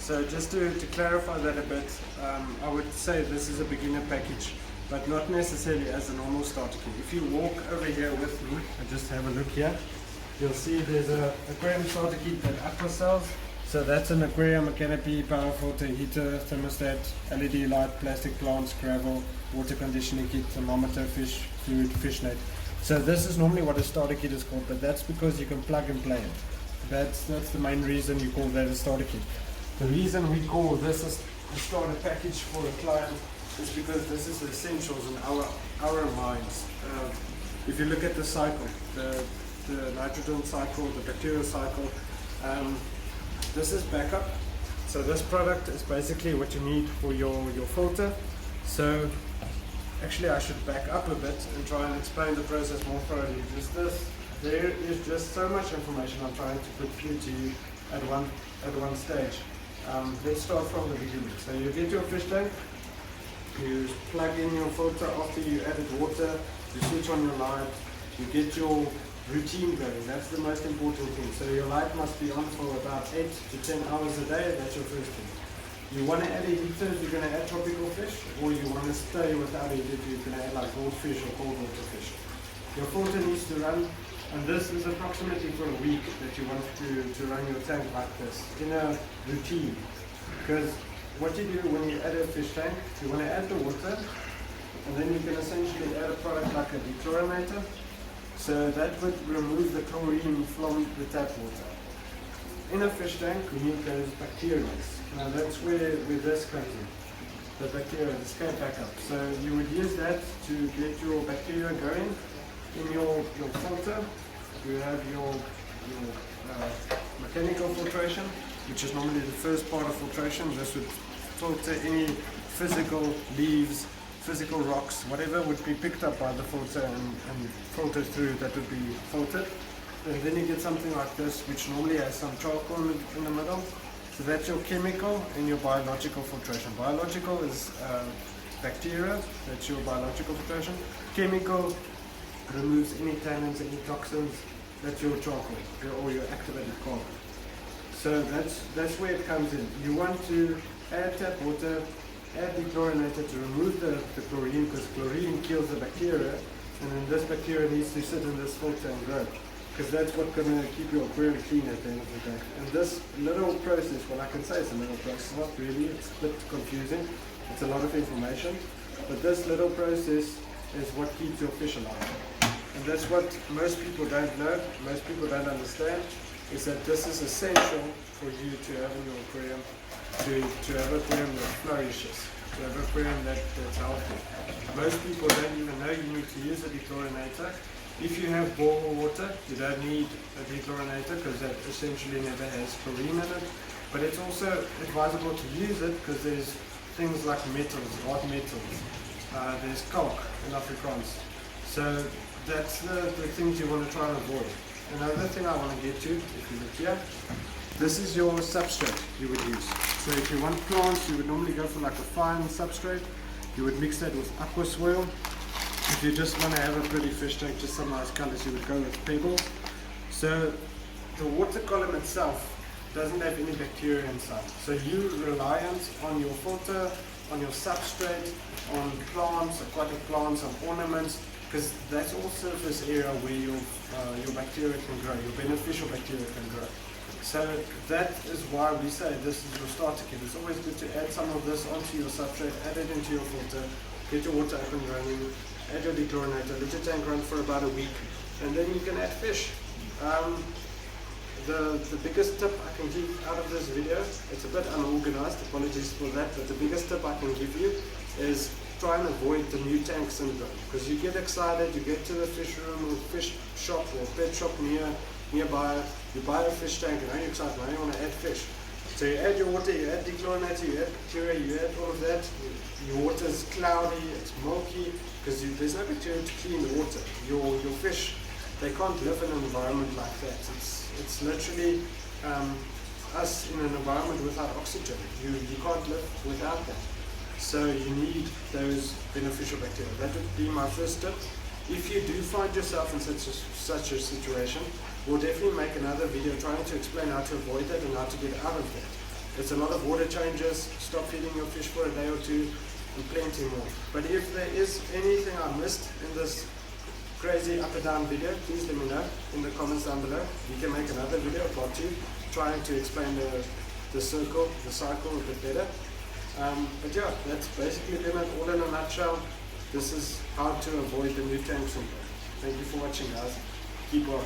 So just to clarify that a bit, I would say this is a beginner package, but not necessarily as a normal starter kit. If you walk over here with me and just have a look here, you'll see there's a aquarium starter kit that Aqua sells. So that's an aquarium, a canopy, power filter, heater, thermostat, LED light, plastic plants, gravel, water conditioning kit, thermometer, fish, food, fish net. So this is normally what a starter kit is called, but that's because you can plug and play it. That's the main reason you call that a starter kit. The reason we call this a starter package for a client is because this is the essentials in our minds. If you look at the cycle, the nitrogen cycle, the bacterial cycle, this is backup. So this product is basically what you need for your filter. So actually I should back up a bit and try and explain the process more thoroughly. There is just so much information I'm trying to put through to you at one stage. Let's start from the beginning. So you get your fish tank, you plug in your filter after you added water, you switch on your light, you get your routine going. That's the most important thing. So your light must be on for about 8 to 10 hours a day. That's your first thing. You want to add a heater if you're going to add tropical fish, or you want to stay without a heater if you're going to add like goldfish or cold water fish. Your filter needs to run, and this is approximately for a week that you want to run your tank like this in a routine. Because what you do when you add a fish tank, you want to add the water, and then you can essentially add a product like a dechlorinator. So that would remove the chlorine from the tap water. In a fish tank, we need those bacteria. Now that's where this comes in. The bacteria, the scale backup. So you would use that to get your bacteria going in your filter. You have your mechanical filtration, which is normally the first part of filtration. This would filter any physical leaves, physical rocks, whatever would be picked up by the filter and filtered through, that would be filtered. And then you get something like this, which normally has some charcoal in the middle. So that's your chemical and your biological filtration. Biological is bacteria, that's your biological filtration. Chemical removes any tannins, any toxins, that's your charcoal, or your activated carbon. So that's where it comes in. You want to add tap water, add dechlorinator to remove the chlorine, because chlorine kills the bacteria, and then this bacteria needs to sit in this filter and grow, because that's what's going to keep your aquarium clean at the end of the day. And this little process, well, I can say it's a little process, not really, it's a bit confusing, it's a lot of information, but this little process is what keeps your fish alive. And that's what most people don't know, most people don't understand, is that this is essential for you to have in your aquarium, to have an aquarium that flourishes, to have an aquarium that's healthy. Most people don't even know you need to use a dechlorinator. If you have boil water, you don't need a dechlorinator because that essentially never has chlorine in it. But it's also advisable to use it because there's things like metals, hard metals. There's calc in Afrikaans. So that's the things you want to try and avoid. Another thing I want to get to, if you look here, this is your substrate you would use. So if you want plants, you would normally go for like a fine substrate. You would mix that with aqua soil. If you just want to have a pretty fish tank, just some nice colors, you would go with pebbles. So the water column itself doesn't have any bacteria inside. So you're reliant on your filter, on your substrate, on plants, aquatic plants, on ornaments, because that's all surface area where your bacteria can grow, your beneficial bacteria can grow. So that is why we say this is your starter kit. It's always good to add some of this onto your substrate, add it into your filter, get your water up and running, add your dechlorinator, let your tank run for about a week, and then you can add fish. The biggest tip I can give out of this video, it's a bit unorganized, apologies for that, but the biggest tip I can give you is try and avoid the new tank syndrome. Because you get excited, you get to the fish room or fish shop or pet shop nearby, you buy a fish tank, and now you're excited, now you want to add fish. So you add your water, you add dechlorinator, you add bacteria, you add all of that. Your water is cloudy, it's milky, because there's no bacteria to clean the water. Your fish, they can't live in an environment like that. It's literally us in an environment without oxygen. You can't live without that. So you need those beneficial bacteria. That would be my first tip. If you do find yourself in such a situation, we'll definitely make another video trying to explain how to avoid that and how to get out of that. It's a lot of water changes, stop feeding your fish for a day or two, and plenty more. But if there is anything I missed in this crazy up and down video, please let me know in the comments down below. We can make another video, part 2, trying to explain the cycle a bit better. But yeah, that's basically been it all in a nutshell. This is how to avoid the new tank syndrome. Thank you for watching, guys. Keep on.